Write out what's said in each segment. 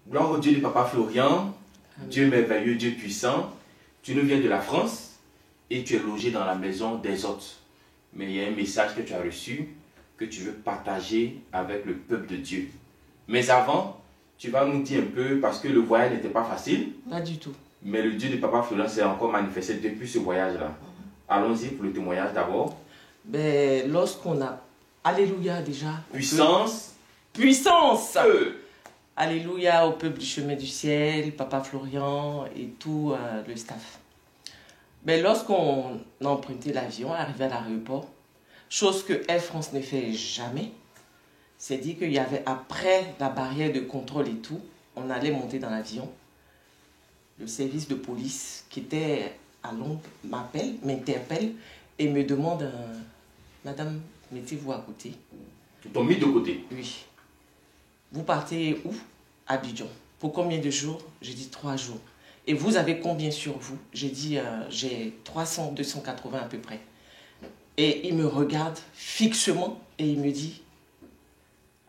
Gloire au Dieu de Papa Florian, Amen. Dieu merveilleux, Dieu puissant. Tu nous viens de la France et tu es logé dans la maison des hôtes. Mais il y a un message que tu as reçu que tu veux partager avec le peuple de Dieu. Mais avant, tu vas nous dire un peu, parce que le voyage n'était pas facile. Pas du tout. Mais le Dieu de Papa Florian s'est encore manifesté depuis ce voyage-là. Allons-y pour le témoignage d'abord. Ben, lorsqu'on a... Alléluia déjà. Puissance. Puissance. Feu. Alléluia au peuple du chemin du ciel, Papa Florian et tout le staff. Mais lorsqu'on a emprunté l'avion, arrivé à l'aéroport, chose que Air France ne fait jamais, c'est dit qu'il y avait après la barrière de contrôle et tout, on allait monter dans l'avion. Le service de police qui était à Londres m'interpelle et me demande, Madame, mettez-vous à côté. Ils t'ont mis de côté. Oui. Vous partez où? Abidjan. Pour combien de jours? J'ai dit 3 jours. Et vous avez combien sur vous? J'ai dit, j'ai 300, 280 à peu près. Et il me regarde fixement et il me dit,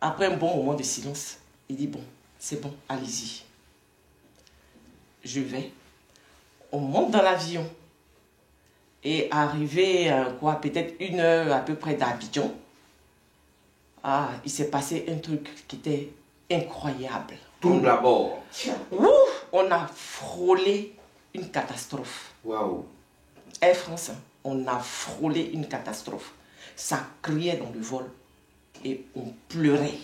après un bon moment de silence, il dit, bon, c'est bon, allez-y. Je vais. On monte dans l'avion. Et arrivé, peut-être 1 heure à peu près d'Abidjan, il s'est passé un truc qui était incroyable. Tout d'abord. On a frôlé une catastrophe. Waouh. Air France, on a frôlé une catastrophe. Ça criait dans le vol et on pleurait.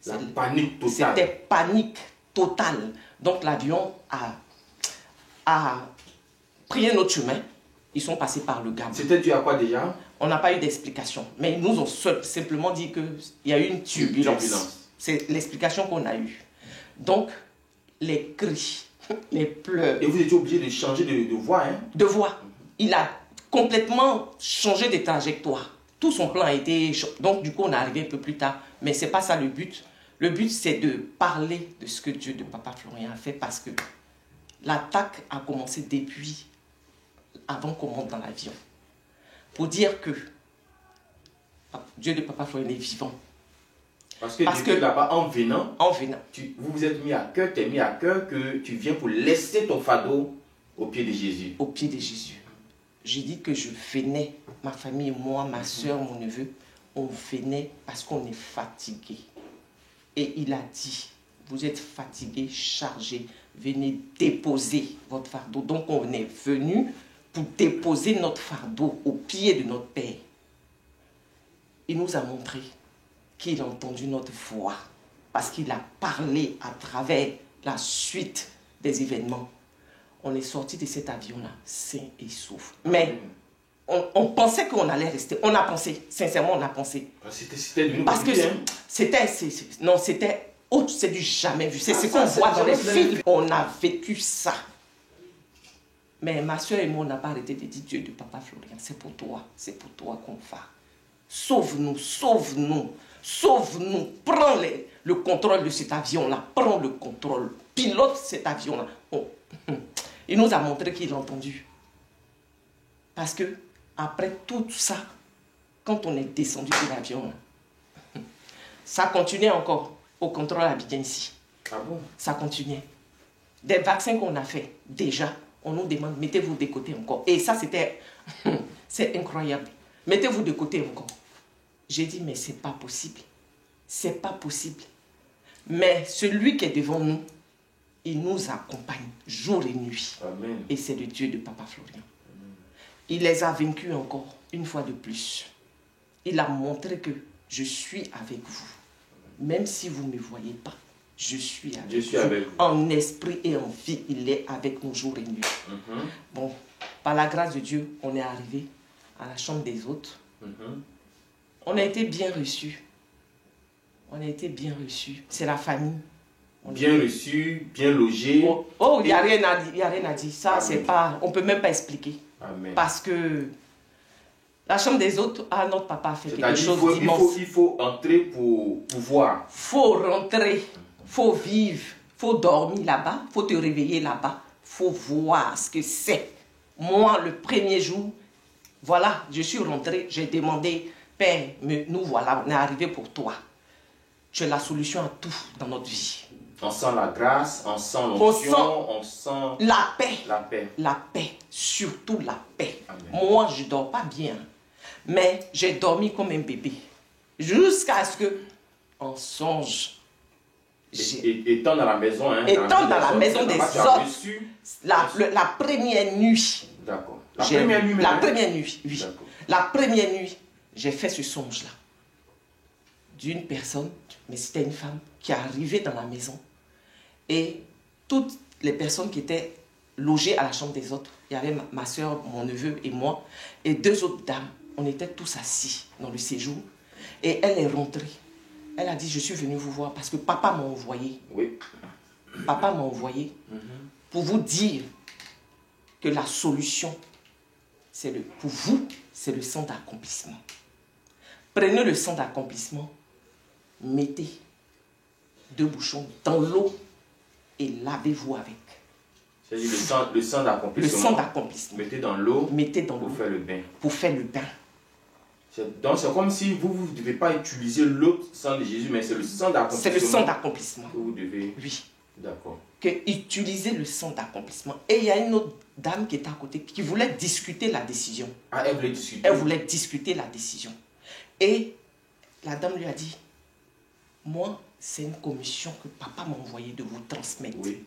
La panique totale. C'était panique totale. Donc l'avion a pris un autre chemin. Ils sont passés par le Gabon. C'était dû à quoi déjà? On n'a pas eu d'explication. Mais ils nous ont simplement dit qu'il y a eu une turbulence. C'est l'explication qu'on a eue. Donc, les cris, les pleurs. Et vous étiez obligé de changer de voie, hein? De voie. Il a complètement changé de trajectoire. Tout son plan a été... Donc, du coup, on est arrivé un peu plus tard. Mais ce n'est pas ça le but. Le but, c'est de parler de ce que Dieu de Papa Florian a fait parce que l'attaque a commencé depuis avant qu'on monte dans l'avion. Pour dire que Dieu de Papa Florian est vivant. Parce que là-bas, en venant, vous vous êtes mis à cœur, tu es mis à cœur que tu viens pour laisser ton fardeau au pied de Jésus. Au pied de Jésus. J'ai dit que je venais, ma famille, moi, ma soeur, mon neveu, on venait parce qu'on est fatigué. Et il a dit, vous êtes fatigué, chargé, venez déposer votre fardeau. Donc on est venu pour déposer notre fardeau au pied de notre Père. Il nous a montré qu'il a entendu notre voix parce qu'il a parlé à travers la suite des événements. On est sorti de cet avion-là, sain et sauf. Mais on pensait qu'on allait rester. On a pensé, sincèrement, on a pensé. Parce que c'est du jamais vu. C'est ce qu'on voit dans les films. On a vécu ça. Mais ma soeur et moi, on n'a pas arrêté de dire Dieu de Papa Florian, c'est pour toi qu'on va. Sauve-nous, sauve-nous, sauve-nous. Prends le contrôle de cet avion-là, prends le contrôle, pilote cet avion-là. Il nous a montré qu'il a entendu. Parce que, après tout ça, quand on est descendu de l'avion, ça continuait encore au contrôle à Abidjan ici. Ah bon? Ça continuait. Des vaccins qu'on a fait déjà, on nous demande, mettez-vous de côté encore. Et ça, c'est incroyable. Mettez-vous de côté encore. J'ai dit, mais c'est pas possible. C'est pas possible. Mais celui qui est devant nous, il nous accompagne jour et nuit. Amen. Et c'est le Dieu de Papa Florian. Amen. Il les a vaincus encore, une fois de plus. Il a montré que je suis avec vous. Même si vous ne me voyez pas, je suis avec vous. En esprit et en vie, il est avec nous jour et nuit. Bon, par la grâce de Dieu, on est arrivé à la chambre des hôtes. On a été bien reçus. On a été bien reçus. C'est la famille. Bien reçu, bien logé. Il n'y a rien à dire. Ça, c'est pas... On ne peut même pas expliquer. Amen. Parce que la chambre des autres, notre papa a fait quelque chose d'immense. Il faut entrer pour voir. Il faut rentrer, il faut vivre, il faut dormir là-bas, il faut te réveiller là-bas, il faut voir ce que c'est. Moi, le premier jour, voilà, je suis rentré, j'ai demandé, Père, nous voilà, on est arrivé pour toi. Tu es la solution à tout dans notre vie. On sent la grâce, on sent l'onction, on sent la paix. La paix. La paix, surtout la paix. Amen. Moi, je ne dors pas bien, mais j'ai dormi comme un bébé. Jusqu'à ce que, en songe, étant dans la maison, hein, étant dans la maison des autres, la première nuit. D'accord. La première nuit, oui. La première nuit, j'ai fait ce songe-là. D'une personne, mais c'était une femme, qui arrivait dans la maison. Et toutes les personnes qui étaient logées à la chambre des autres, il y avait ma soeur, mon neveu et moi, et 2 autres dames. On était tous assis dans le séjour. Et elle est rentrée. Elle a dit, je suis venue vous voir parce que papa m'a envoyé. Oui. Papa m'a envoyé pour vous dire que la solution, pour vous, c'est le sang d'accomplissement. Prenez le sang d'accomplissement, mettez 2 bouchons dans l'eau et lavez-vous avec. C'est-à-dire le sang d'accomplissement. Le sang d'accomplissement. Mettez dans l'eau pour faire le bain. Pour faire le bain. Donc c'est comme si vous ne devez pas utiliser l'autre sang de Jésus, mais c'est le sang d'accomplissement. C'est le sang d'accomplissement. Que vous devez. Oui. D'accord. Utiliser le sang d'accomplissement. Et il y a une autre dame qui était à côté qui voulait discuter la décision. Ah, elle voulait discuter. Elle voulait discuter la décision. Et la dame lui a dit, moi, c'est une commission que papa m'a envoyé de vous transmettre. Oui.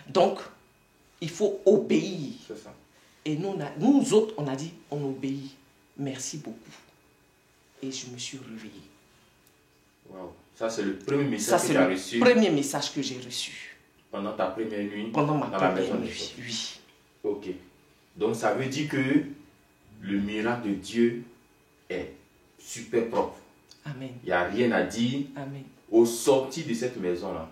Donc, il faut obéir. C'est ça. Et nous autres, on a dit, on obéit. Merci beaucoup. Et je me suis réveillée. Wow. Ça, c'est le premier message que tu as reçu. C'est le premier message que j'ai reçu. Pendant ta première nuit. Pendant ma dans la première maison nuit, oui. Ok. Donc, ça veut dire que le miracle de Dieu est super propre. Amen. Il n'y a rien à dire. Amen. Au sortir de cette maison-là,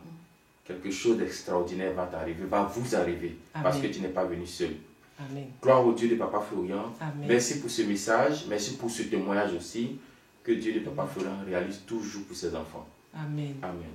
quelque chose d'extraordinaire va t'arriver, va vous arriver. Amen. Parce que tu n'es pas venu seul. Amen. Gloire au Dieu de Papa Florian. Amen. Merci pour ce message. Merci pour ce témoignage aussi. Que Dieu de Papa Florian réalise toujours pour ses enfants. Amen. Amen.